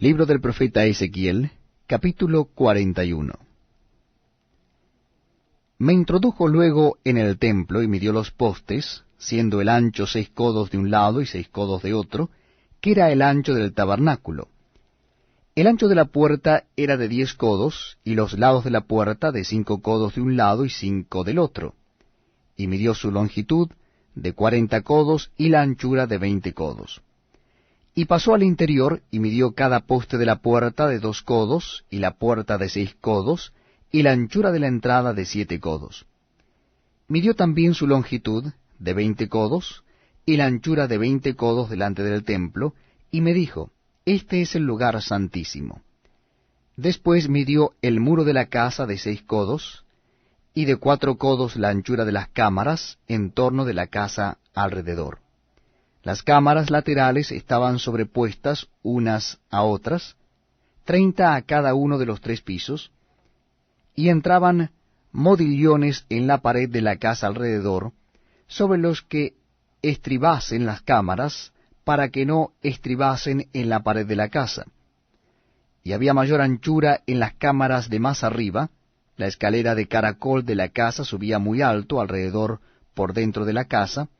Libro del profeta Ezequiel, capítulo 41. Me introdujo luego en el templo y midió los postes, siendo el ancho 6 codos de un lado y 6 codos de otro, que era el ancho del tabernáculo. El ancho de la puerta era de 10 codos, y los lados de la puerta de 5 codos de un lado y 5 del otro. Y midió su longitud de 40 codos y la anchura de 20 codos. Y pasó al interior, y midió cada poste de la puerta de 2 codos, y la puerta de 6 codos, y la anchura de la entrada de 7 codos. Midió también su longitud de 20 codos, y la anchura de 20 codos delante del templo, y me dijo, Este es el lugar santísimo. Después midió el muro de la casa de 6 codos, y de 4 codos la anchura de las cámaras en torno de la casa alrededor. Las cámaras laterales estaban sobrepuestas unas a otras, 30 a cada uno de los 3 pisos, y entraban modillones en la pared de la casa alrededor, sobre los que estribasen las cámaras, para que no estribasen en la pared de la casa. Y había mayor anchura en las cámaras de más arriba. La escalera de caracol de la casa subía muy alto alrededor por dentro de la casa,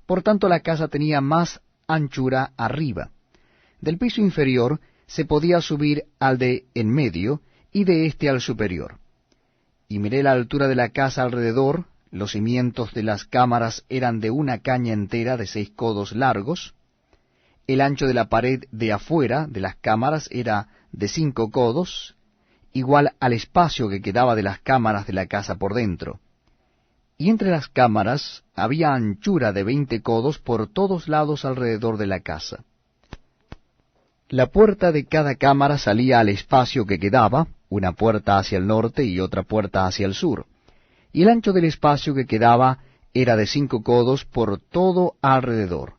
por tanto la casa tenía más anchura arriba. Del piso inferior se podía subir al de en medio, y de éste al superior. Y miré la altura de la casa alrededor. Los cimientos de las cámaras eran de una caña entera de 6 codos largos. El ancho de la pared de afuera de las cámaras era de 5 codos, igual al espacio que quedaba de las cámaras de la casa por dentro. Y entre las cámaras había anchura de 20 codos por todos lados alrededor de la casa. La puerta de cada cámara salía al espacio que quedaba, una puerta hacia el norte y otra puerta hacia el sur. Y el ancho del espacio que quedaba era de 5 codos por todo alrededor.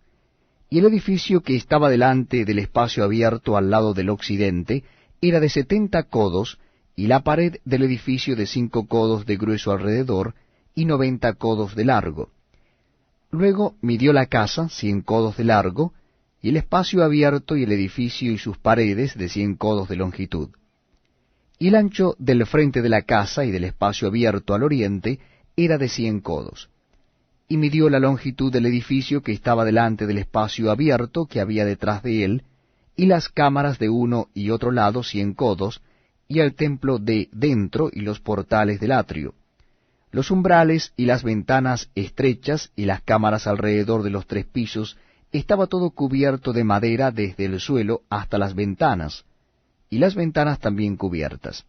Y el edificio que estaba delante del espacio abierto al lado del occidente era de 70 codos, y la pared del edificio de 5 codos de grueso alrededor, y 90 codos de largo. Luego midió la casa 100 codos de largo, y el espacio abierto y el edificio y sus paredes de 100 codos de longitud. Y el ancho del frente de la casa y del espacio abierto al oriente era de 100 codos. Y midió la longitud del edificio que estaba delante del espacio abierto que había detrás de él, y las cámaras de uno y otro lado 100 codos, y el templo de dentro y los portales del atrio. Los umbrales y las ventanas estrechas y las cámaras alrededor de los 3 pisos, estaba todo cubierto de madera desde el suelo hasta las ventanas, y las ventanas también cubiertas.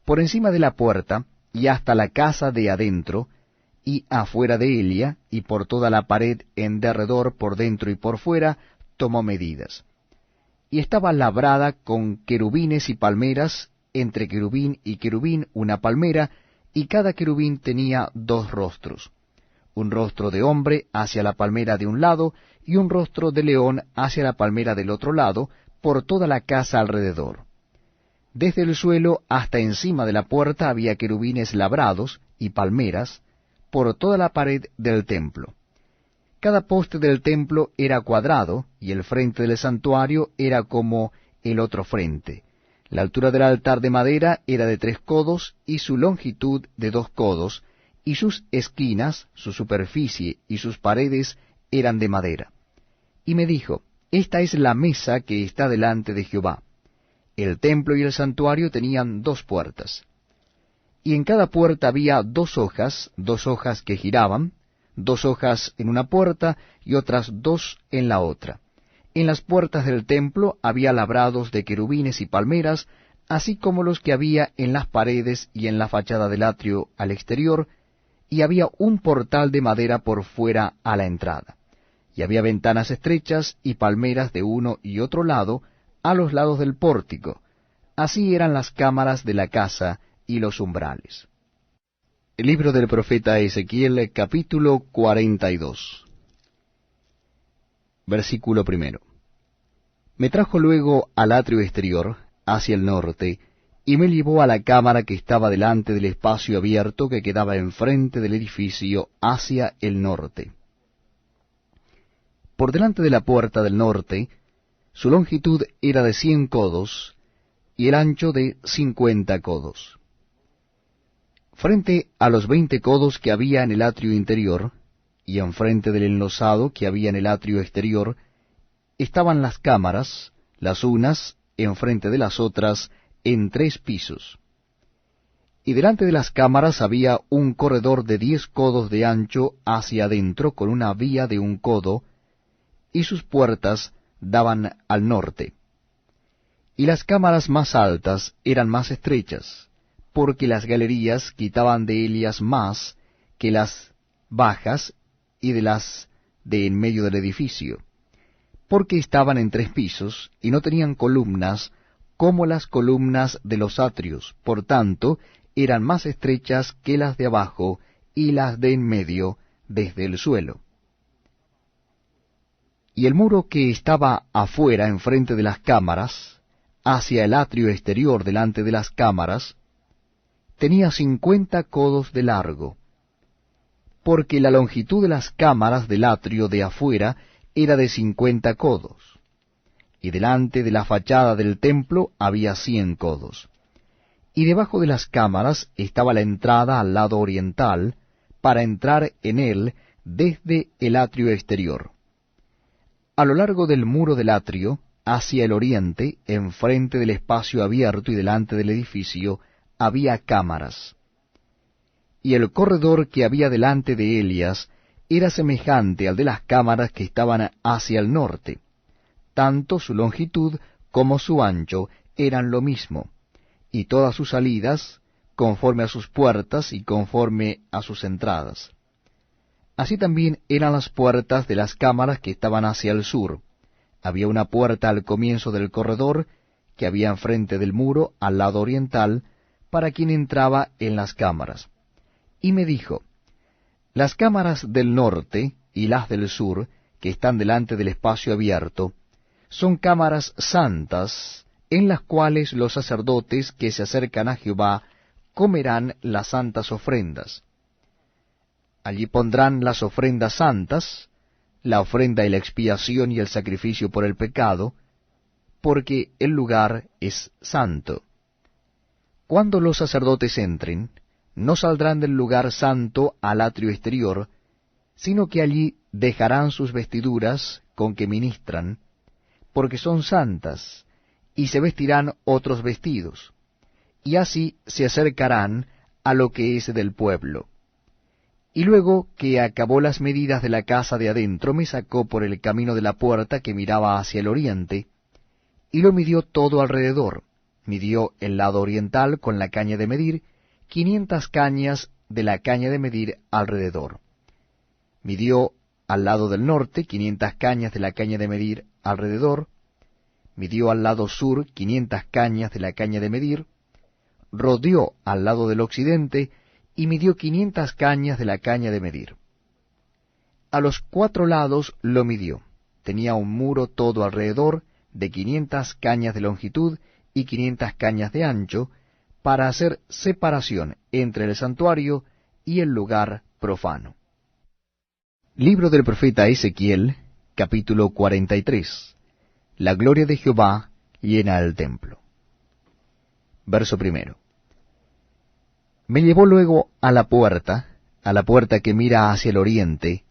Por encima de la puerta, y hasta la casa de adentro, y afuera de ella, y por toda la pared en derredor por dentro y por fuera, tomó medidas. Y estaba labrada con querubines y palmeras, entre querubín y querubín una palmera, y cada querubín tenía 2 rostros, un rostro de hombre hacia la palmera de un lado, y un rostro de león hacia la palmera del otro lado, por toda la casa alrededor. Desde el suelo hasta encima de la puerta había querubines labrados y palmeras, por toda la pared del templo. Cada poste del templo era cuadrado, y el frente del santuario era como el otro frente. La altura del altar de madera era de 3 codos, y su longitud de 2 codos, y sus esquinas, su superficie y sus paredes eran de madera. Y me dijo, Esta es la mesa que está delante de Jehová. El templo y el santuario tenían 2 puertas. Y en cada puerta había 2 hojas que giraban, 2 hojas en una puerta y otras 2 en la otra. En las puertas del templo había labrados de querubines y palmeras, así como los que había en las paredes y en la fachada del atrio al exterior, y había un portal de madera por fuera a la entrada. Y había ventanas estrechas y palmeras de uno y otro lado, a los lados del pórtico. Así eran las cámaras de la casa y los umbrales. El libro del profeta Ezequiel, capítulo 42. Versículo 1. Me trajo luego al atrio exterior, hacia el norte, y me llevó a la cámara que estaba delante del espacio abierto que quedaba enfrente del edificio hacia el norte. Por delante de la puerta del norte Su longitud era de 100 codos, y el ancho de 50 codos. Frente a los 20 codos que había en el atrio interior, y enfrente del enlosado que había en el atrio exterior, estaban las cámaras, las unas enfrente de las otras, en 3 pisos. Y delante de las cámaras había un corredor de 10 codos de ancho hacia adentro, con una vía de 1 codo, y sus puertas daban al norte. Y las cámaras más altas eran más estrechas, porque las galerías quitaban de ellas más que las bajas y de las de en medio del edificio, porque estaban en 3 pisos, y no tenían columnas como las columnas de los atrios, por tanto, eran más estrechas que las de abajo y las de en medio desde el suelo. Y el muro que estaba afuera enfrente de las cámaras, hacia el atrio exterior delante de las cámaras, tenía 50 codos de largo, porque la longitud de las cámaras del atrio de afuera era de 50 codos, y delante de la fachada del templo había 100 codos. Y debajo de las cámaras estaba la entrada al lado oriental, para entrar en él desde el atrio exterior. A lo largo del muro del atrio, hacia el oriente, enfrente del espacio abierto y delante del edificio, había cámaras. Y el corredor que había delante de ellas era semejante al de las cámaras que estaban hacia el norte. Tanto su longitud como su ancho eran lo mismo, y todas sus salidas, conforme a sus puertas y conforme a sus entradas. Así también eran las puertas de las cámaras que estaban hacia el sur. Había una puerta al comienzo del corredor, que había enfrente del muro, al lado oriental, para quien entraba en las cámaras. Y me dijo, las cámaras del norte y las del sur, que están delante del espacio abierto, son cámaras santas, en las cuales los sacerdotes que se acercan a Jehová comerán las santas ofrendas. Allí pondrán las ofrendas santas, la ofrenda y la expiación y el sacrificio por el pecado, porque el lugar es santo. Cuando los sacerdotes entren, no saldrán del lugar santo al atrio exterior, sino que allí dejarán sus vestiduras con que ministran, porque son santas, y se vestirán otros vestidos, y así se acercarán a lo que es del pueblo. Y luego que acabó las medidas de la casa de adentro, me sacó por el camino de la puerta que miraba hacia el oriente, y lo midió todo alrededor. Midió el lado oriental con la caña de medir, 500 cañas de la caña de medir alrededor. Midió al lado del norte 500 cañas de la caña de medir alrededor. Midió al lado sur 500 cañas de la caña de medir. Rodeó al lado del occidente y midió 500 cañas de la caña de medir. A los 4 lados lo midió. Tenía un muro todo alrededor de 500 cañas de longitud y 500 cañas de ancho, para hacer separación entre el santuario y el lugar profano. Libro del profeta Ezequiel, capítulo 43. La gloria de Jehová llena el templo. Verso 1. Me llevó luego a la puerta que mira hacia el oriente,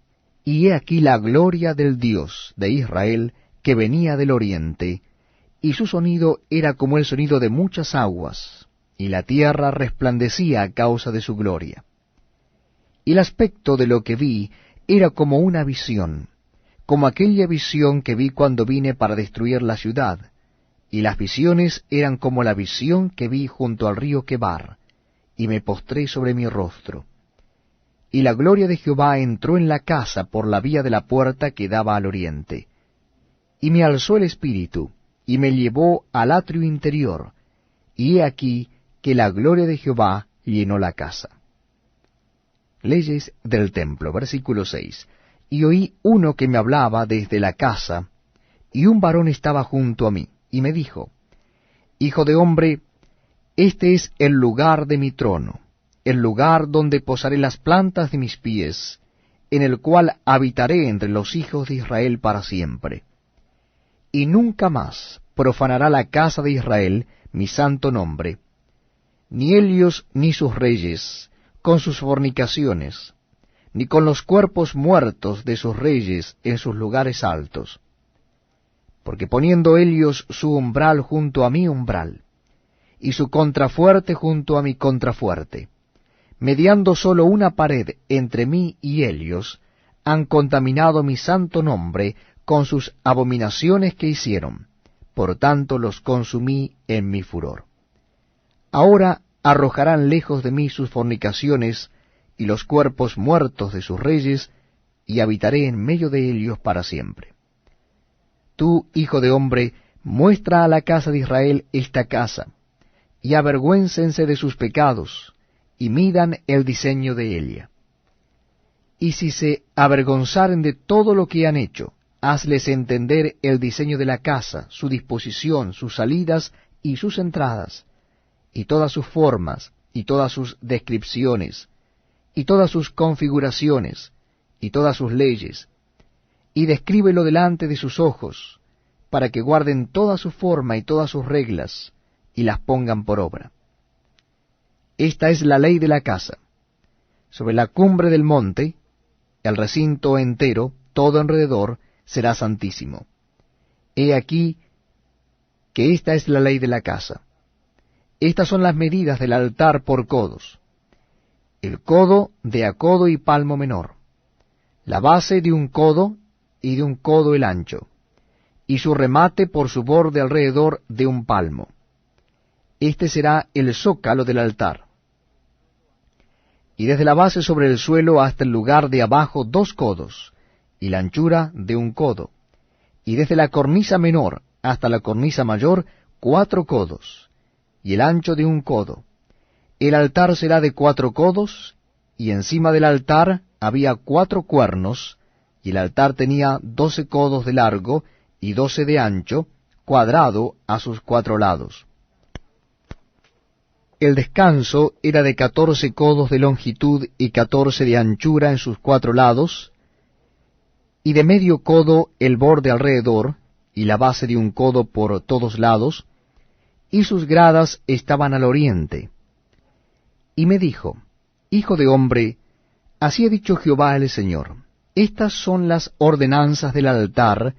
y he aquí la gloria del Dios de Israel que venía del oriente, y su sonido era como el sonido de muchas aguas, y la tierra resplandecía a causa de su gloria. Y el aspecto de lo que vi era como una visión, como aquella visión que vi cuando vine para destruir la ciudad, y las visiones eran como la visión que vi junto al río Quebar, y me postré sobre mi rostro. Y la gloria de Jehová entró en la casa por la vía de la puerta que daba al oriente. Y me alzó el espíritu, y me llevó al atrio interior, y he aquí que la gloria de Jehová llenó la casa. Leyes del templo, versículo 6. Y oí uno que me hablaba desde la casa, y un varón estaba junto a mí, y me dijo, Hijo de hombre, este es el lugar de mi trono, el lugar donde posaré las plantas de mis pies, en el cual habitaré entre los hijos de Israel para siempre. y nunca más profanará la casa de Israel mi santo nombre, ni ellos ni sus reyes, con sus fornicaciones, ni con los cuerpos muertos de sus reyes en sus lugares altos. Porque poniendo ellos su umbral junto a mi umbral, y su contrafuerte junto a mi contrafuerte, mediando sólo una pared entre mí y ellos, han contaminado mi santo nombre con sus abominaciones que hicieron, por tanto los consumí en mi furor. Ahora arrojarán lejos de mí sus fornicaciones y los cuerpos muertos de sus reyes, y habitaré en medio de ellos para siempre. Tú, hijo de hombre, muestra a la casa de Israel esta casa, y avergüéncense de sus pecados, y midan el diseño de ella. Y si se avergonzaren de todo lo que han hecho, hazles entender el diseño de la casa, su disposición, sus salidas y sus entradas, y todas sus formas, y todas sus descripciones, y todas sus configuraciones, y todas sus leyes, y descríbelo delante de sus ojos, para que guarden toda su forma y todas sus reglas, y las pongan por obra. Esta es la ley de la casa. Sobre la cumbre del monte, el recinto entero, todo alrededor, será santísimo. He aquí que esta es la ley de la casa. Estas son las medidas del altar por codos. El codo de a codo y palmo menor, la base de un codo y de un codo el ancho, y su remate por su borde alrededor de un palmo. Este será el zócalo del altar. Y desde la base sobre el suelo hasta el lugar de abajo 2 codos, y la anchura de un codo, y desde la cornisa menor hasta la cornisa mayor 4 codos, y el ancho de un codo. El altar será de 4 codos, y encima del altar había 4 cuernos, y el altar tenía 12 codos de largo y 12 de ancho, cuadrado a sus 4 lados. El descanso era de 14 codos de longitud y 14 de anchura en sus 4 lados, y de medio codo el borde alrededor, y la base de un codo por todos lados, y sus gradas estaban al oriente. Y me dijo, Hijo de hombre, así ha dicho Jehová el Señor, estas son las ordenanzas del altar,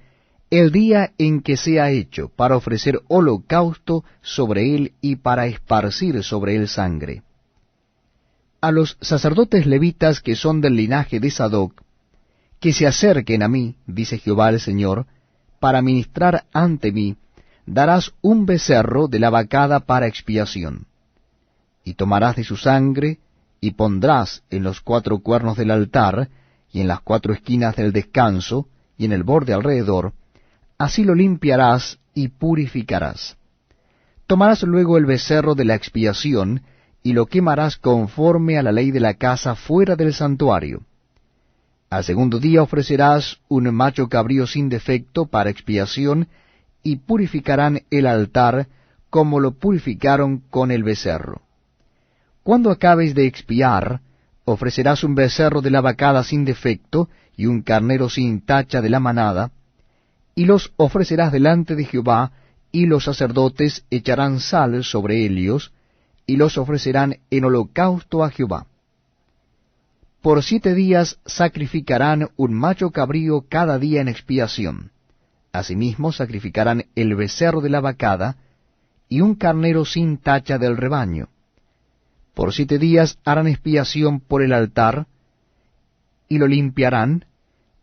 el día en que sea hecho, para ofrecer holocausto sobre él y para esparcir sobre él sangre. A los sacerdotes levitas que son del linaje de Sadoc, que se acerquen a mí, dice Jehová el Señor, para ministrar ante mí, darás un becerro de la vacada para expiación. Y tomarás de su sangre, y pondrás en los 4 cuernos del altar, y en las 4 esquinas del descanso, y en el borde alrededor, así lo limpiarás y purificarás. Tomarás luego el becerro de la expiación, y lo quemarás conforme a la ley de la casa fuera del santuario. Al segundo día ofrecerás un macho cabrío sin defecto para expiación, y purificarán el altar como lo purificaron con el becerro. Cuando acabes de expiar, ofrecerás un becerro de la vacada sin defecto, y un carnero sin tacha de la manada, y los ofrecerás delante de Jehová, y los sacerdotes echarán sal sobre ellos, y los ofrecerán en holocausto a Jehová. Por 7 días sacrificarán un macho cabrío cada día en expiación. Asimismo sacrificarán el becerro de la vacada, y un carnero sin tacha del rebaño. Por 7 días harán expiación por el altar, y lo limpiarán,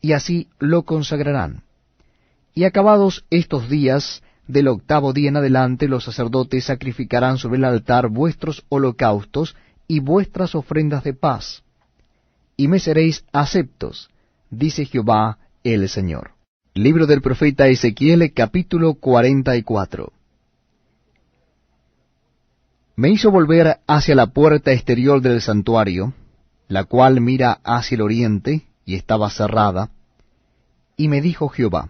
y así lo consagrarán. Y acabados estos días, del 8º día en adelante, los sacerdotes sacrificarán sobre el altar vuestros holocaustos y vuestras ofrendas de paz, y me seréis aceptos, dice Jehová el Señor. Libro del profeta Ezequiel, capítulo 44. Me hizo volver hacia la puerta exterior del santuario, la cual mira hacia el oriente, y estaba cerrada, y me dijo Jehová,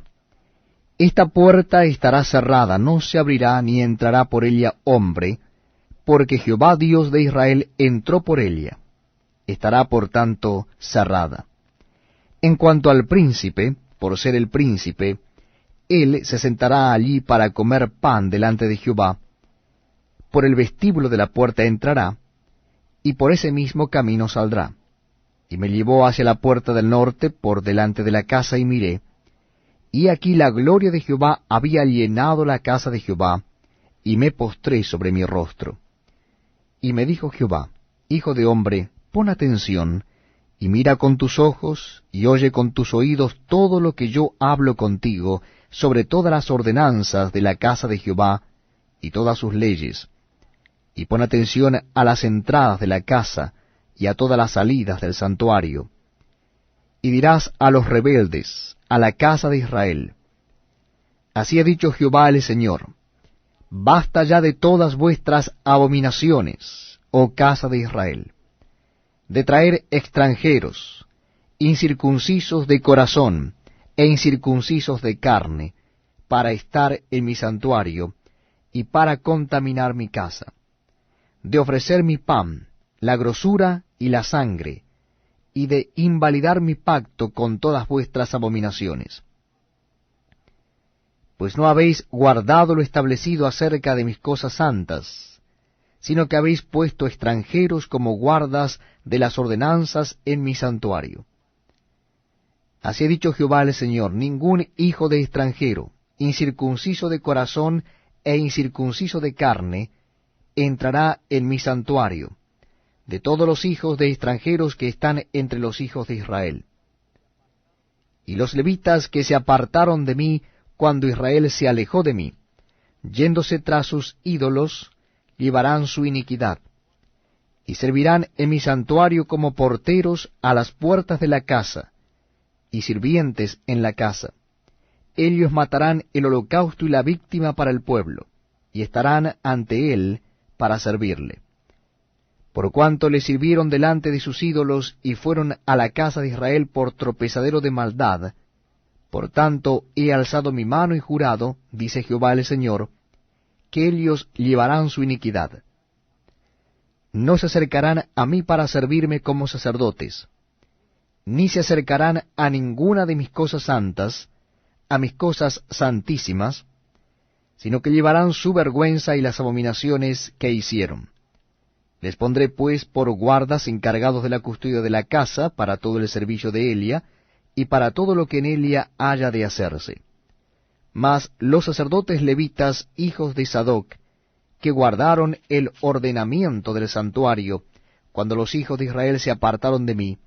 esta puerta estará cerrada, no se abrirá ni entrará por ella hombre, porque Jehová Dios de Israel entró por ella. Estará por tanto cerrada. En cuanto al príncipe, por ser el príncipe, él se sentará allí para comer pan delante de Jehová, por el vestíbulo de la puerta entrará, y por ese mismo camino saldrá. Y me llevó hacia la puerta del norte por delante de la casa, y miré, y aquí la gloria de Jehová había llenado la casa de Jehová, y me postré sobre mi rostro. Y me dijo Jehová: Hijo de hombre, pon atención, y mira con tus ojos, y oye con tus oídos todo lo que yo hablo contigo sobre todas las ordenanzas de la casa de Jehová, y todas sus leyes. Y pon atención a las entradas de la casa, y a todas las salidas del santuario. Y dirás a los rebeldes, a la casa de Israel: Así ha dicho Jehová el Señor: Basta ya de todas vuestras abominaciones, oh casa de Israel, de traer extranjeros, incircuncisos de corazón e incircuncisos de carne, para estar en mi santuario y para contaminar mi casa, de ofrecer mi pan, la grosura y la sangre, y de invalidar mi pacto con todas vuestras abominaciones. Pues no habéis guardado lo establecido acerca de mis cosas santas, sino que habéis puesto extranjeros como guardas de las ordenanzas en mi santuario. Así ha dicho Jehová el Señor: ningún hijo de extranjero, incircunciso de corazón e incircunciso de carne, entrará en mi santuario, de todos los hijos de extranjeros que están entre los hijos de Israel. Y los levitas que se apartaron de mí cuando Israel se alejó de mí, yéndose tras sus ídolos, llevarán su iniquidad, y servirán en mi santuario como porteros a las puertas de la casa, y sirvientes en la casa. Ellos matarán el holocausto y la víctima para el pueblo, y estarán ante él para servirle. Por cuanto le sirvieron delante de sus ídolos y fueron a la casa de Israel por tropezadero de maldad, por tanto he alzado mi mano y jurado, dice Jehová el Señor, que ellos llevarán su iniquidad. No se acercarán a mí para servirme como sacerdotes, ni se acercarán a ninguna de mis cosas santas, a mis cosas santísimas, sino que llevarán su vergüenza y las abominaciones que hicieron. Les pondré pues por guardas encargados de la custodia de la casa para todo el servicio de Elia, y para todo lo que en Elia haya de hacerse. Mas los sacerdotes levitas, hijos de Sadoc, que guardaron el ordenamiento del santuario, cuando los hijos de Israel se apartaron de mí,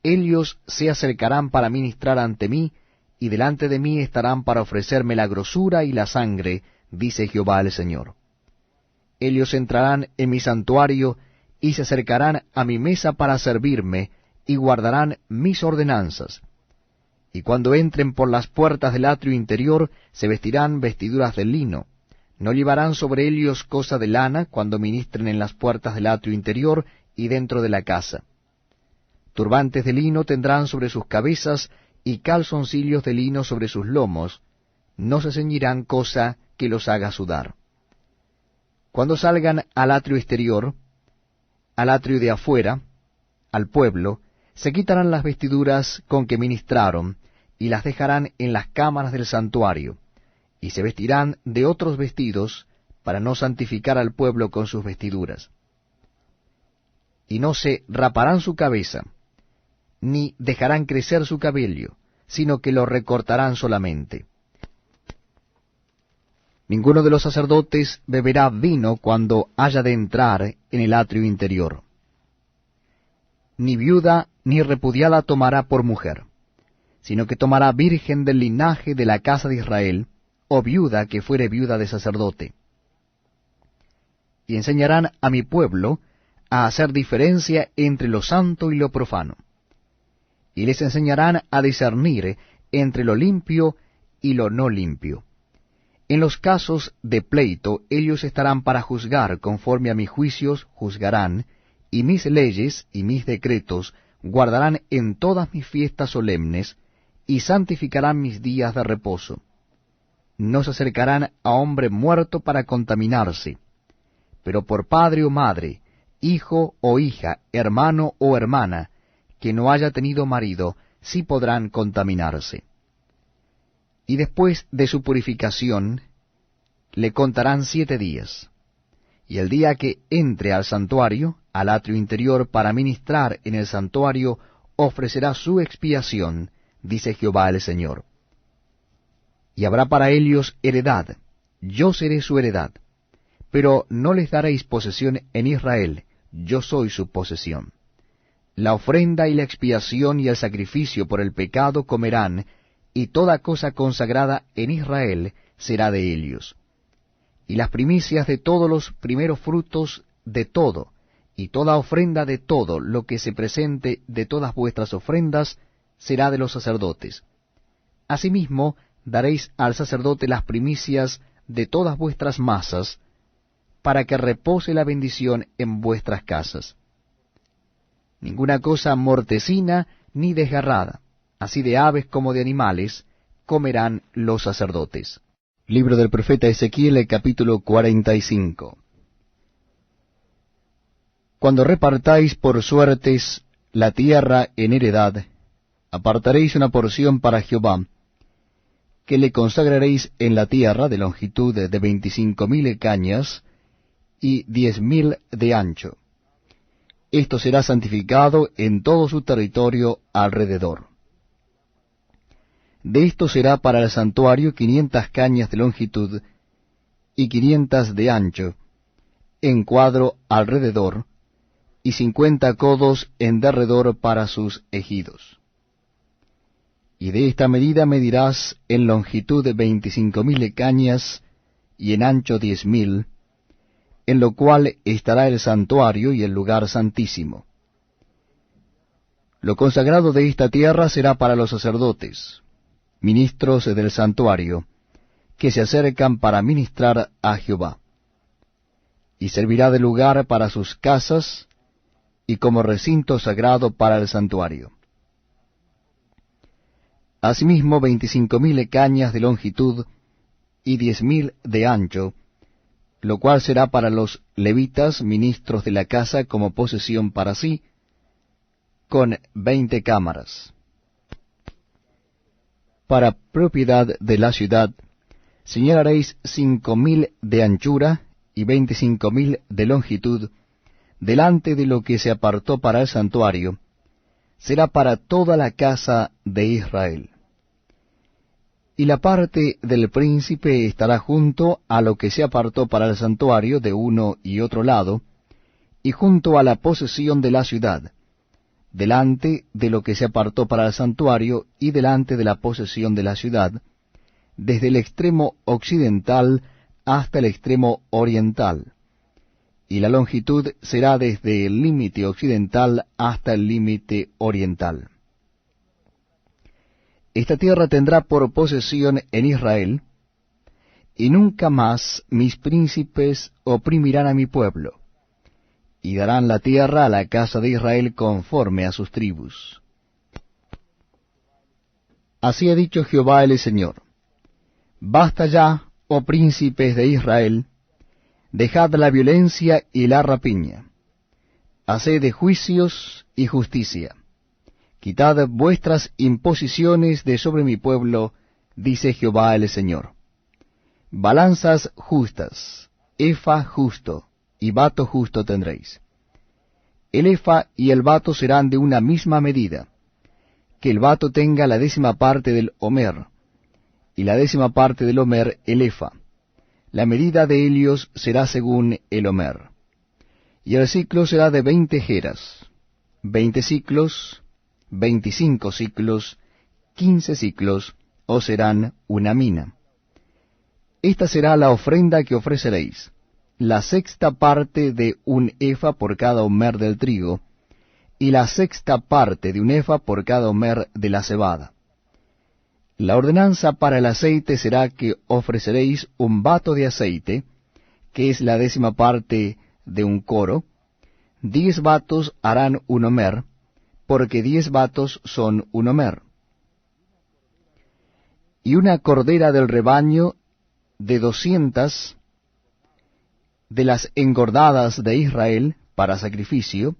ellos se acercarán para ministrar ante mí, y delante de mí estarán para ofrecerme la grosura y la sangre, dice Jehová el Señor. Ellos entrarán en mi santuario, y se acercarán a mi mesa para servirme, y guardarán mis ordenanzas. Y cuando entren por las puertas del atrio interior, se vestirán vestiduras de lino. No llevarán sobre ellos cosa de lana cuando ministren en las puertas del atrio interior y dentro de la casa. Turbantes de lino tendrán sobre sus cabezas, y calzoncillos de lino sobre sus lomos. No se ceñirán cosa que los haga sudar. Cuando salgan al atrio exterior, al atrio de afuera, al pueblo, se quitarán las vestiduras con que ministraron, y las dejarán en las cámaras del santuario, y se vestirán de otros vestidos, para no santificar al pueblo con sus vestiduras. Y no se raparán su cabeza, ni dejarán crecer su cabello, sino que lo recortarán solamente. Ninguno de los sacerdotes beberá vino cuando haya de entrar en el atrio interior. Ni viuda ni repudiada tomará por mujer, sino que tomará virgen del linaje de la casa de Israel, o viuda que fuere viuda de sacerdote. Y enseñarán a mi pueblo a hacer diferencia entre lo santo y lo profano. Y les enseñarán a discernir entre lo limpio y lo no limpio. En los casos de pleito ellos estarán para juzgar, conforme a mis juicios juzgarán, y mis leyes y mis decretos guardarán en todas mis fiestas solemnes, y santificarán mis días de reposo. No se acercarán a hombre muerto para contaminarse, pero por padre o madre, hijo o hija, hermano o hermana, que no haya tenido marido, sí podrán contaminarse. y después de su purificación le contarán 7 días. Y el día que entre al santuario, al atrio interior, para ministrar en el santuario, ofrecerá su expiación, dice Jehová el Señor. Y habrá para ellos heredad, yo seré su heredad, pero no les daréis posesión en Israel, yo soy su posesión. La ofrenda y la expiación y el sacrificio por el pecado comerán, y toda cosa consagrada en Israel será de ellos. Y las primicias de todos los primeros frutos de todo, y toda ofrenda de todo lo que se presente de todas vuestras ofrendas, será de los sacerdotes. Asimismo, daréis al sacerdote las primicias de todas vuestras masas, para que repose la bendición en vuestras casas. Ninguna cosa mortecina ni desgarrada, así de aves como de animales, comerán los sacerdotes. Libro del profeta Ezequiel, capítulo 45. Cuando repartáis por suertes la tierra en heredad, apartaréis una porción para Jehová, que le consagraréis en la tierra de longitud de 25,000 cañas y 10,000 de ancho. Esto será santificado en todo su territorio alrededor. De esto será para el santuario 500 cañas de longitud y 500 de ancho, en cuadro alrededor, y 50 codos en derredor para sus ejidos. Y de esta medida medirás en longitud 25,000 cañas y en ancho 10,000, en lo cual estará el santuario y el lugar santísimo. Lo consagrado de esta tierra será para los sacerdotes, ministros del santuario, que se acercan para ministrar a Jehová. Y servirá de lugar para sus casas, y como recinto sagrado para el santuario. Asimismo 25,000 cañas de longitud y 10,000 de ancho, lo cual será para los levitas, ministros de la casa, como posesión para sí, con 20 cámaras. Para propiedad de la ciudad, señalaréis 5,000 de anchura y 25,000 de longitud, delante de lo que se apartó para el santuario, será para toda la casa de Israel. Y la parte del príncipe estará junto a lo que se apartó para el santuario de uno y otro lado, y junto a la posesión de la ciudad, delante de lo que se apartó para el santuario y delante de la posesión de la ciudad, desde el extremo occidental hasta el extremo oriental. Y la longitud será desde el límite occidental hasta el límite oriental. Esta tierra tendrá por posesión en Israel, y nunca más mis príncipes oprimirán a mi pueblo, y darán la tierra a la casa de Israel conforme a sus tribus. Así ha dicho Jehová el Señor: Basta ya, oh príncipes de Israel, dejad la violencia y la rapiña, haced juicios y justicia. Quitad vuestras imposiciones de sobre mi pueblo, dice Jehová el Señor. Balanzas justas, efa justo, y bato justo tendréis. El efa y el bato serán de una misma medida, que el bato tenga la 10ª parte del homer, y la 10ª parte del homer el efa. La medida de ellos será según el homer. Y el ciclo será de 20 geras, 20 ciclos, 25 ciclos, 15 ciclos, o serán una mina. Esta será la ofrenda que ofreceréis, la 6ª parte de un efa por cada homer del trigo, y la 6ª parte de un efa por cada homer de la cebada. La ordenanza para el aceite será que ofreceréis un bato de aceite, que es la 10ª parte de un coro. 10 batos harán un homer, porque 10 batos son un homer. Y una cordera del rebaño de 200 de las engordadas de Israel para sacrificio,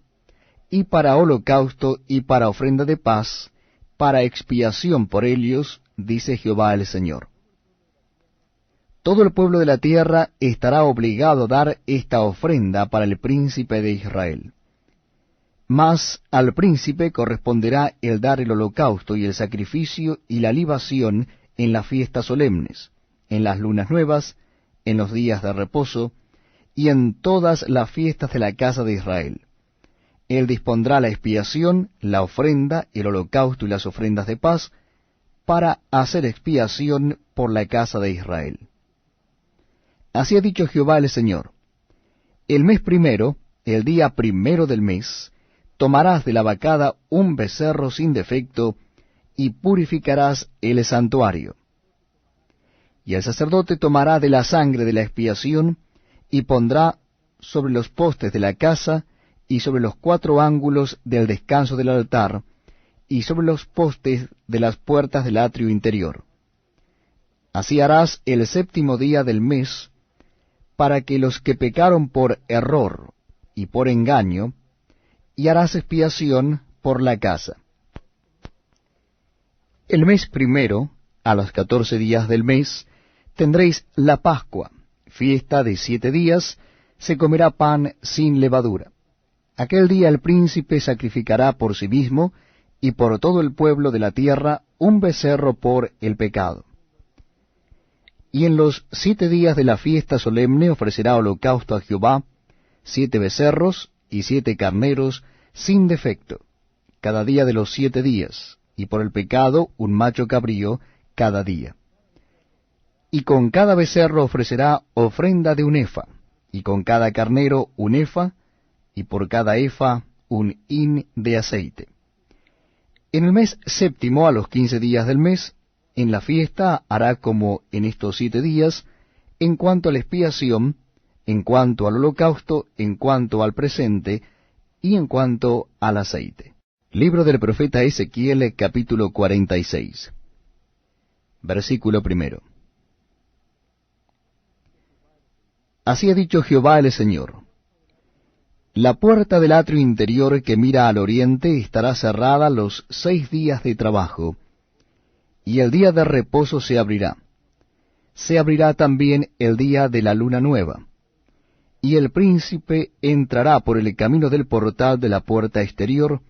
y para holocausto y para ofrenda de paz, para expiación por ellos, dice Jehová el Señor. Todo el pueblo de la tierra estará obligado a dar esta ofrenda para el príncipe de Israel. Mas al príncipe corresponderá el dar el holocausto y el sacrificio y la libación en las fiestas solemnes, en las lunas nuevas, en los días de reposo, y en todas las fiestas de la casa de Israel. Él dispondrá la expiación, la ofrenda, el holocausto y las ofrendas de paz, para hacer expiación por la casa de Israel. Así ha dicho Jehová el Señor: el mes primero, el día primero del mes, tomarás de la vacada un becerro sin defecto, y purificarás el santuario. Y el sacerdote tomará de la sangre de la expiación, y pondrá sobre los postes de la casa, y sobre los 4 ángulos del descanso del altar, y sobre los postes de las puertas del atrio interior. Así harás el 7º día del mes, para que los que pecaron por error y por engaño, y harás expiación por la casa. El mes primero, a los 14 días del mes, tendréis la Pascua, fiesta de 7 días, se comerá pan sin levadura. Aquel día el príncipe sacrificará por sí mismo y por todo el pueblo de la tierra un becerro por el pecado. Y en los 7 días de la fiesta solemne ofrecerá holocausto a Jehová, 7 becerros y 7 carneros sin defecto, cada día de los 7 días, y por el pecado un macho cabrío cada día. Y con cada becerro ofrecerá ofrenda de un efa, y con cada carnero un efa, y por cada efa un hin de aceite. En el mes 7º, a los 15 días del mes, en la fiesta hará como en estos 7 días, en cuanto a la expiación, en cuanto al holocausto, en cuanto al presente, y en cuanto al aceite. Libro del profeta Ezequiel, capítulo 46. Versículo 1. Así ha dicho Jehová el Señor: la puerta del atrio interior que mira al oriente estará cerrada los 6 días de trabajo, y el día de reposo se abrirá. Se abrirá también el día de la luna nueva. Y el príncipe entrará por el camino del portal de la puerta exterior,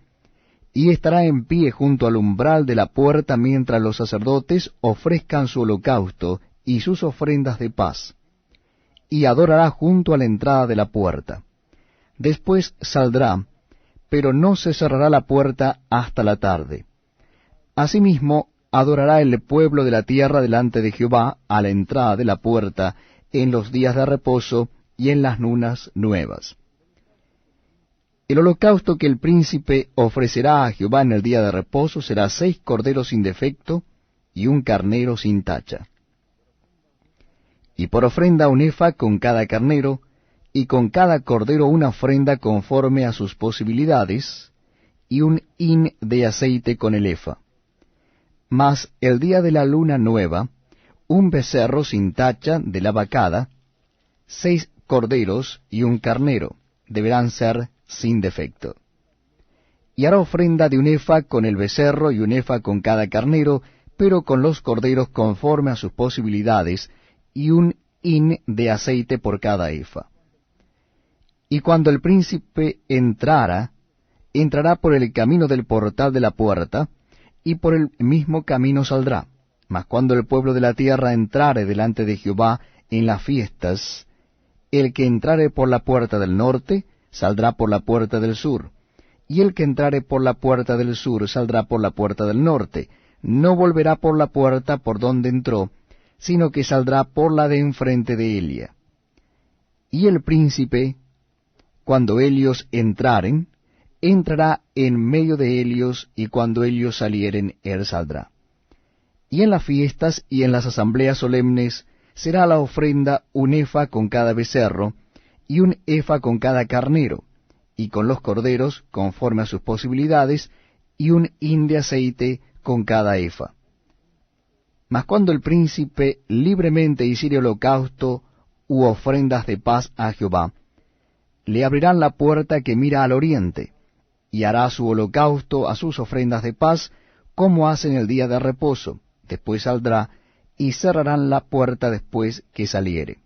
y estará en pie junto al umbral de la puerta mientras los sacerdotes ofrezcan su holocausto y sus ofrendas de paz, y adorará junto a la entrada de la puerta. Después saldrá, pero no se cerrará la puerta hasta la tarde. Asimismo, adorará el pueblo de la tierra delante de Jehová a la entrada de la puerta en los días de reposo y en las lunas nuevas. El holocausto que el príncipe ofrecerá a Jehová en el día de reposo será 6 corderos sin defecto y un carnero sin tacha. Y por ofrenda un efa con cada carnero, y con cada cordero una ofrenda conforme a sus posibilidades, y un hin de aceite con el efa. Mas el día de la luna nueva, un becerro sin tacha de la vacada, 6 corderos y un carnero, deberán ser sin defecto. Y hará ofrenda de un efa con el becerro y un efa con cada carnero, pero con los corderos conforme a sus posibilidades, y un hin de aceite por cada efa. Y cuando el príncipe entrará por el camino del portal de la puerta, y por el mismo camino saldrá. Mas cuando el pueblo de la tierra entrare delante de Jehová en las fiestas, el que entrare por la puerta del norte, saldrá por la puerta del sur, y el que entrare por la puerta del sur, saldrá por la puerta del norte, no volverá por la puerta por donde entró, sino que saldrá por la de enfrente de Elia. Y el príncipe, cuando ellos entraren, entrará en medio de ellos, y cuando ellos salieren, él saldrá. Y en las fiestas y en las asambleas solemnes será la ofrenda un efa con cada becerro, y un efa con cada carnero, y con los corderos, conforme a sus posibilidades, y un hin de aceite con cada efa. Mas cuando el príncipe libremente hiciere holocausto u ofrendas de paz a Jehová, le abrirán la puerta que mira al oriente, y hará su holocausto a sus ofrendas de paz, como hace en el día de reposo, después saldrá, y cerrarán la puerta después que saliere.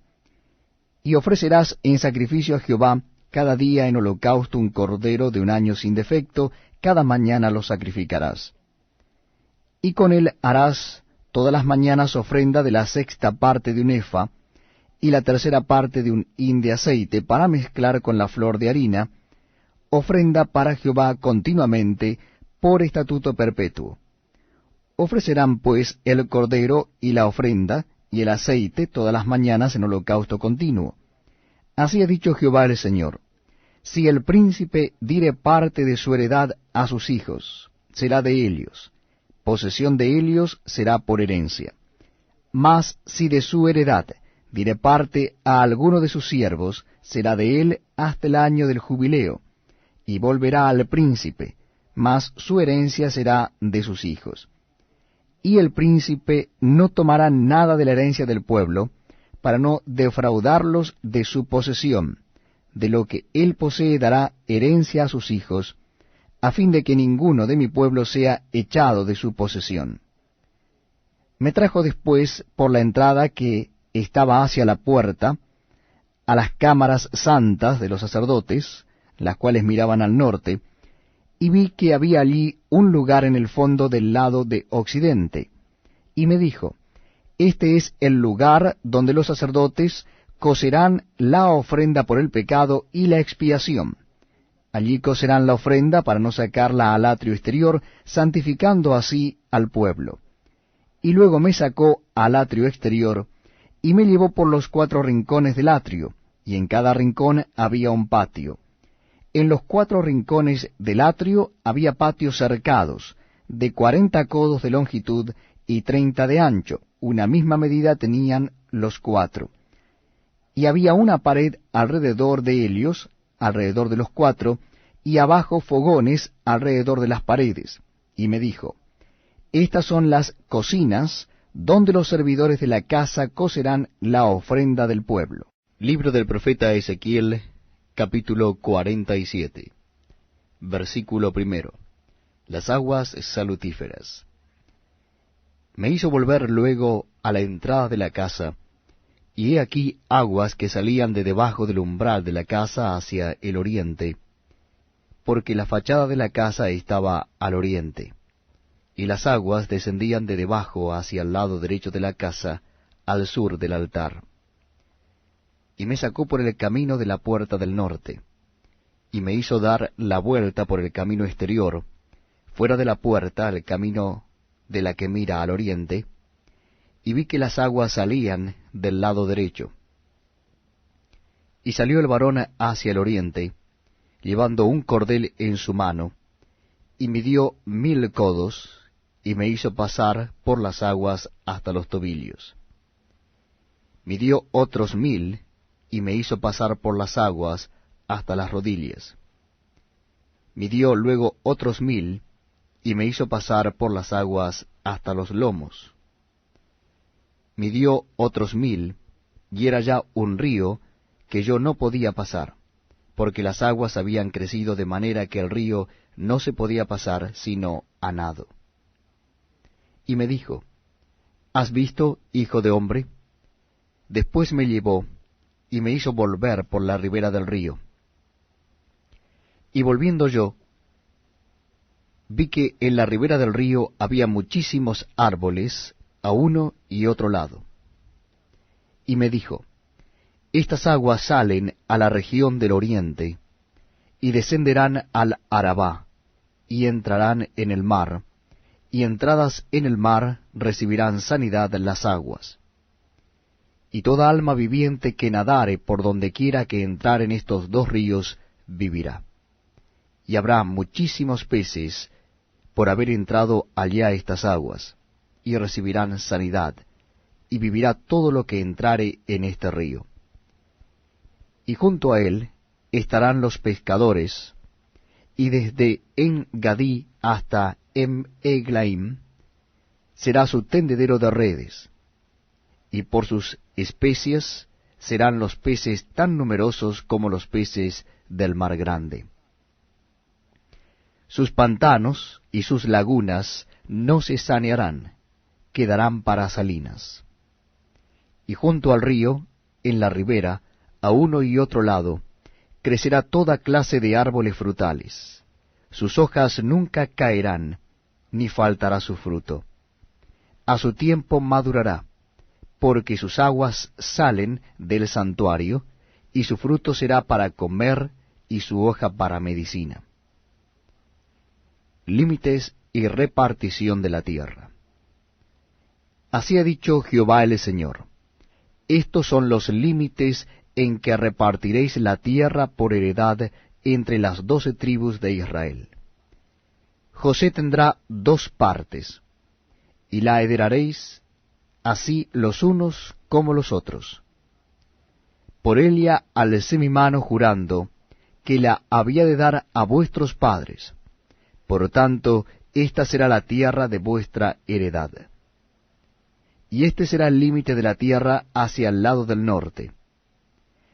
Y ofrecerás en sacrificio a Jehová cada día en holocausto un cordero de un año sin defecto, cada mañana lo sacrificarás. Y con él harás todas las mañanas ofrenda de la sexta parte de un efa, y la tercera parte de un hin de aceite, para mezclar con la flor de harina, ofrenda para Jehová continuamente, por estatuto perpetuo. Ofrecerán pues el cordero y la ofrenda, y el aceite todas las mañanas en holocausto continuo. Así ha dicho Jehová el Señor: si el príncipe diere parte de su heredad a sus hijos, será de ellos, posesión de ellos será por herencia. Mas si de su heredad diere parte a alguno de sus siervos, será de él hasta el año del jubileo, y volverá al príncipe, mas su herencia será de sus hijos. Y el príncipe no tomará nada de la herencia del pueblo, para no defraudarlos de su posesión. De lo que él posee dará herencia a sus hijos, a fin de que ninguno de mi pueblo sea echado de su posesión. Me trajo después por la entrada que estaba hacia la puerta, a las cámaras santas de los sacerdotes, las cuales miraban al norte, y vi que había allí un lugar en el fondo del lado de occidente. Y me dijo: este es el lugar donde los sacerdotes cocerán la ofrenda por el pecado y la expiación. Allí cocerán la ofrenda para no sacarla al atrio exterior, santificando así al pueblo. Y luego me sacó al atrio exterior, y me llevó por los 4 rincones del atrio, y en cada rincón había un patio. En los 4 rincones del atrio había patios cercados, de 40 codos de longitud y 30 de ancho, una misma medida tenían los 4. Y había una pared alrededor de ellos, alrededor de los 4, y abajo fogones alrededor de las paredes. Y me dijo: estas son las cocinas donde los servidores de la casa cocerán la ofrenda del pueblo. Libro del profeta Ezequiel, capítulo 47. Versículo 1. Las aguas salutíferas. Me hizo volver luego a la entrada de la casa, y he aquí aguas que salían de debajo del umbral de la casa hacia el oriente, porque la fachada de la casa estaba al oriente, y las aguas descendían de debajo hacia el lado derecho de la casa, al sur del altar. Y me sacó por el camino de la puerta del norte, y me hizo dar la vuelta por el camino exterior, fuera de la puerta al camino de la que mira al oriente, y vi que las aguas salían del lado derecho. Y salió el varón hacia el oriente, llevando un cordel en su mano, y midió 1000 codos, y me hizo pasar por las aguas hasta los tobillos. Midió otros 1000, y me hizo pasar por las aguas hasta las rodillas. Midió luego otros 1000, y me hizo pasar por las aguas hasta los lomos. Midió otros 1000, y era ya un río que yo no podía pasar, porque las aguas habían crecido de manera que el río no se podía pasar sino a nado. Y me dijo: ¿has visto, hijo de hombre? Después me llevó, y me hizo volver por la ribera del río. Y volviendo yo, vi que en la ribera del río había muchísimos árboles a uno y otro lado. Y me dijo: estas aguas salen a la región del oriente, y descenderán al Arabá, y entrarán en el mar, y entradas en el mar recibirán sanidad las aguas. Y toda alma viviente que nadare por donde quiera que entrar en estos 2 ríos vivirá. Y habrá muchísimos peces por haber entrado allá estas aguas, y recibirán sanidad, y vivirá todo lo que entrare en este río. Y junto a él estarán los pescadores, y desde En-Gadí hasta En-Eglaim será su tendedero de redes, y por sus especies serán los peces tan numerosos como los peces del mar grande. Sus pantanos y sus lagunas no se sanearán, quedarán para salinas. Y junto al río, en la ribera, a uno y otro lado, crecerá toda clase de árboles frutales. Sus hojas nunca caerán, ni faltará su fruto. A su tiempo madurará, porque sus aguas salen del santuario, y su fruto será para comer, y su hoja para medicina. Límites y repartición de la tierra. Así ha dicho Jehová el Señor: estos son los límites en que repartiréis la tierra por heredad entre las 12 tribus de Israel. José tendrá 2 partes, y la heredaréis así los unos como los otros. Por ella alcé mi mano jurando que la había de dar a vuestros padres. Por tanto, esta será la tierra de vuestra heredad. Y este será el límite de la tierra hacia el lado del norte,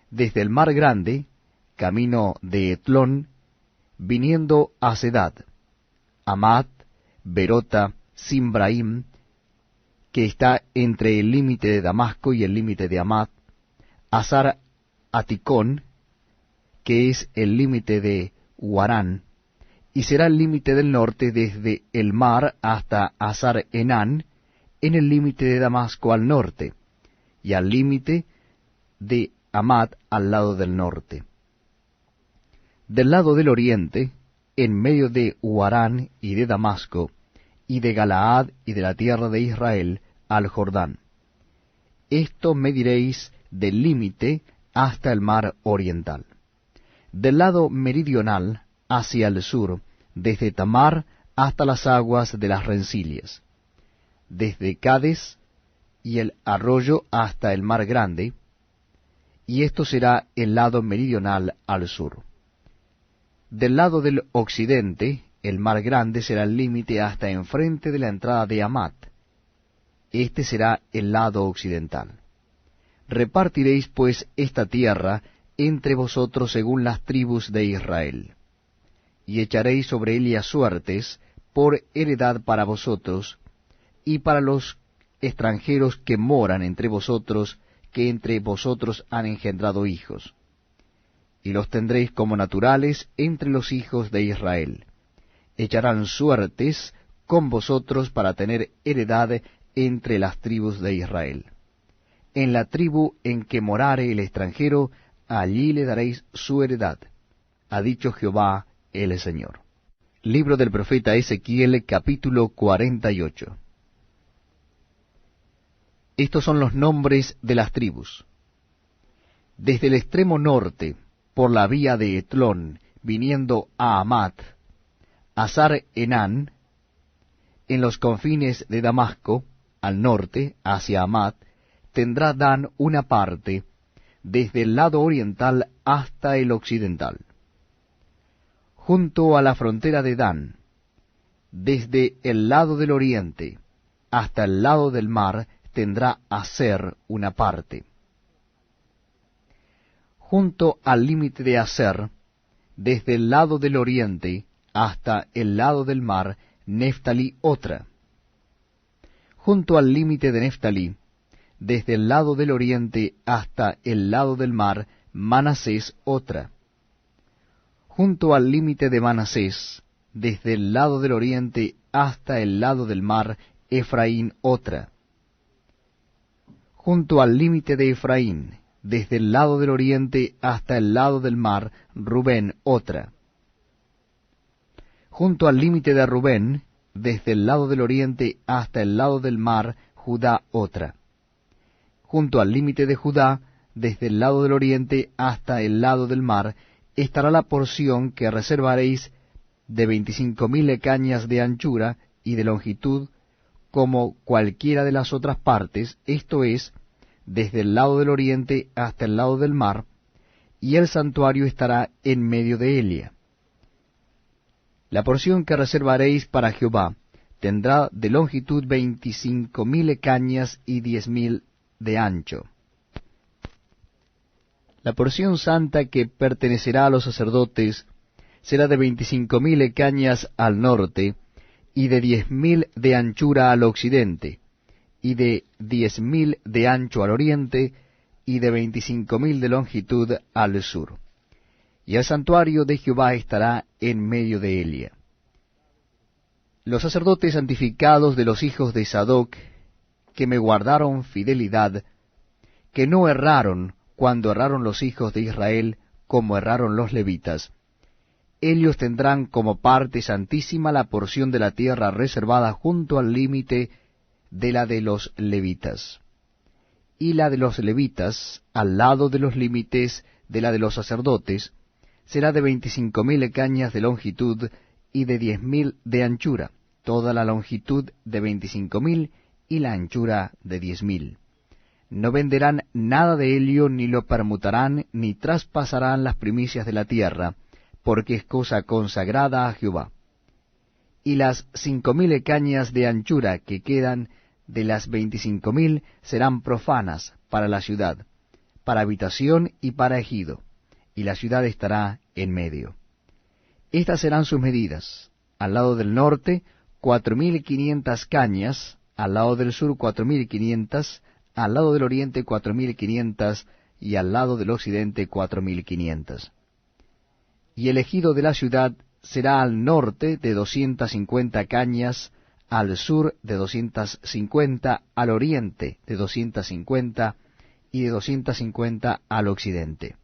desde el mar grande, camino de Etlón, viniendo a Sedad, Amat, Berota, Simbraim, que está entre el límite de Damasco y el límite de Amat, Hazar Aticón, que es el límite de Huarán, y será el límite del norte desde el mar hasta Hazar Enán, en el límite de Damasco al norte, y al límite de Amat al lado del norte. Del lado del oriente, en medio de Huarán y de Damasco, y de Galaad y de la tierra de Israel, al Jordán. Esto mediréis del límite hasta el mar oriental. Del lado meridional hacia el sur, desde Tamar hasta las aguas de las rencillas, desde Cades y el arroyo hasta el mar grande, y esto será el lado meridional al sur. Del lado del occidente, el mar grande será el límite hasta enfrente de la entrada de Amat. Este será el lado occidental. Repartiréis pues esta tierra entre vosotros según las tribus de Israel, y echaréis sobre ella suertes por heredad para vosotros, y para los extranjeros que moran entre vosotros, que entre vosotros han engendrado hijos. Y los tendréis como naturales entre los hijos de Israel. Echarán suertes con vosotros para tener heredad entre las tribus de Israel. En la tribu en que morare el extranjero, allí le daréis su heredad, ha dicho Jehová el Señor. Libro del profeta Ezequiel, capítulo 48. Estos son los nombres de las tribus. Desde el extremo norte, por la vía de Etlón, viniendo a Amat, Hazar Enán, en los confines de Damasco, al norte, hacia Amat, tendrá Dan una parte, desde el lado oriental hasta el occidental. Junto a la frontera de Dan, desde el lado del oriente hasta el lado del mar, tendrá Aser una parte. Junto al límite de Aser, desde el lado del oriente hasta el lado del mar, Neftalí otra. Junto al límite de Neftalí, desde el lado del oriente hasta el lado del mar, Manasés otra. Junto al límite de Manasés, desde el lado del oriente hasta el lado del mar, Efraín otra. Junto al límite de Efraín, desde el lado del oriente hasta el lado del mar, Rubén otra. Junto al límite de Rubén, desde el lado del oriente hasta el lado del mar, Judá otra. Junto al límite de Judá, desde el lado del oriente hasta el lado del mar, estará la porción que reservaréis de 25,000 cañas de anchura y de longitud, como cualquiera de las otras partes, esto es, desde el lado del oriente hasta el lado del mar, y el santuario estará en medio de ella. La porción que reservaréis para Jehová tendrá de longitud 25,000 cañas y 10,000 de ancho. La porción santa que pertenecerá a los sacerdotes será de 25,000 cañas al norte, y de 10,000 de anchura al occidente, y de 10.000 de ancho al oriente, y de 25.000 de longitud al sur. Y el santuario de Jehová estará en medio de Elia. Los sacerdotes santificados de los hijos de Sadoc, que me guardaron fidelidad, que no erraron cuando erraron los hijos de Israel, como erraron los levitas, ellos tendrán como parte santísima la porción de la tierra reservada junto al límite de la de los levitas, y la de los levitas, al lado de los límites de la de los sacerdotes, será de 25.000 cañas de longitud y de 10.000 de anchura, toda la longitud de 25.000 y la anchura de 10.000. No venderán nada de ello, ni lo permutarán, ni traspasarán las primicias de la tierra, porque es cosa consagrada a Jehová. Y las 5.000 cañas de anchura que quedan de las 25.000 serán profanas para la ciudad, para habitación y para ejido, y la ciudad estará en medio. Estas serán sus medidas: al lado del norte 4.500 cañas, al lado del sur 4.500, al lado del oriente 4.500, y al lado del occidente 4.500. Y el ejido de la ciudad será al norte de 250 cañas, al sur de 250, al oriente de 250, y de 250 al occidente.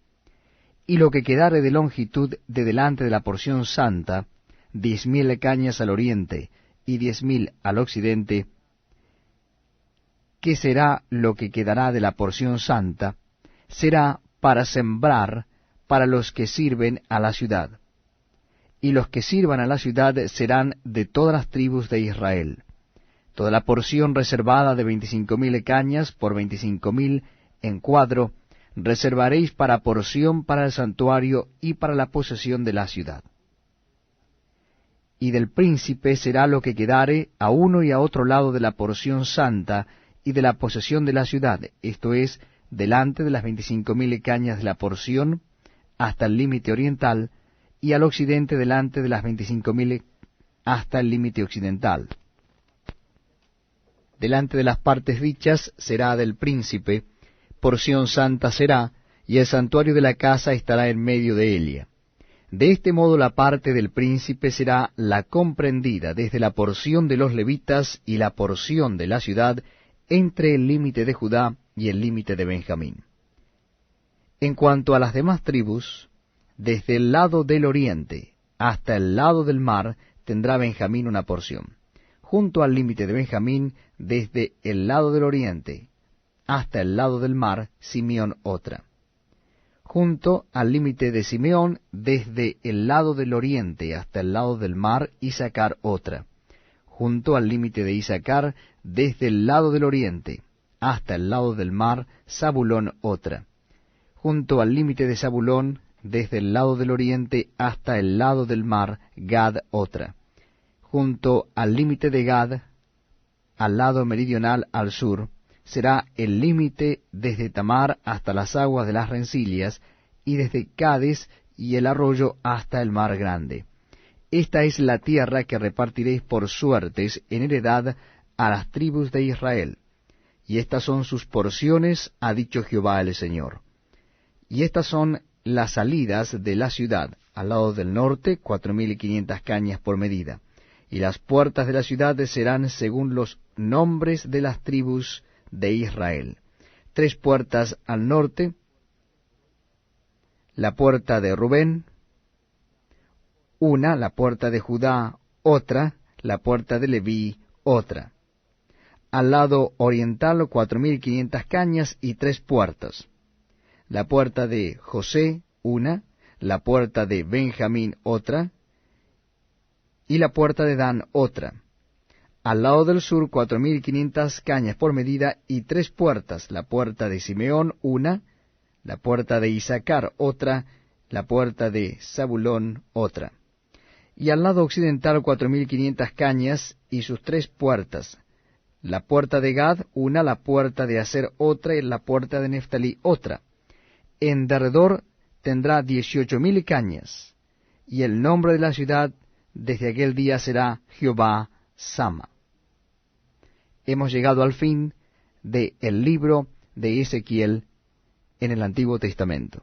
Y lo que quedare de longitud de delante de la porción santa, 10.000 cañas al oriente, y 10.000 al occidente, que será lo que quedará de la porción santa, será para sembrar para los que sirven a la ciudad. Y los que sirvan a la ciudad serán de todas las tribus de Israel. Toda la porción reservada de 25.000 cañas por 25.000 en cuadro, reservaréis para porción para el santuario y para la posesión de la ciudad. Y del príncipe será lo que quedare a uno y a otro lado de la porción santa y de la posesión de la ciudad, esto es, delante de las 25.000 cañas de la porción, hasta el límite oriental, y al occidente delante de las 25.000 hasta el límite occidental. Delante de las partes dichas será del príncipe, porción santa será, y el santuario de la casa estará en medio de ella. De este modo la parte del príncipe será la comprendida desde la porción de los levitas y la porción de la ciudad entre el límite de Judá y el límite de Benjamín. En cuanto a las demás tribus, desde el lado del oriente hasta el lado del mar tendrá Benjamín una porción. Junto al límite de Benjamín, desde el lado del oriente hasta el lado del mar, Simeón otra. Junto al límite de Simeón, desde el lado del oriente hasta el lado del mar, Isacar otra. Junto al límite de Isacar, desde el lado del oriente hasta el lado del mar, Zabulón otra. Junto al límite de Zabulón, desde el lado del oriente hasta el lado del mar, Gad otra. Junto al límite de Gad, al lado meridional al sur, será el límite desde Tamar hasta las aguas de las rencillas, y desde Cades y el arroyo hasta el mar grande. Esta es la tierra que repartiréis por suertes en heredad a las tribus de Israel. Y estas son sus porciones, ha dicho Jehová el Señor. Y estas son las salidas de la ciudad: al lado del norte 4.500 cañas por medida. Y las puertas de la ciudad serán según los nombres de las tribus de Israel. 3 puertas al norte: la puerta de Rubén, una; la puerta de Judá, otra; la puerta de Leví, otra. Al lado oriental 4.500 cañas y 3 puertas. La puerta de José, una; la puerta de Benjamín, otra; y la puerta de Dan, otra. Al lado del sur 4.500 cañas por medida y 3 puertas: la puerta de Simeón, una; la puerta de Isacar, otra; la puerta de Zabulón, otra. Y al lado occidental 4.500 cañas y sus 3 puertas: la puerta de Gad, una; la puerta de Aser, otra; y la puerta de Neftalí, otra. En derredor tendrá 18.000 cañas, y el nombre de la ciudad desde aquel día será Jehová Sama. hemos llegado al fin del libro de Ezequiel en el Antiguo Testamento.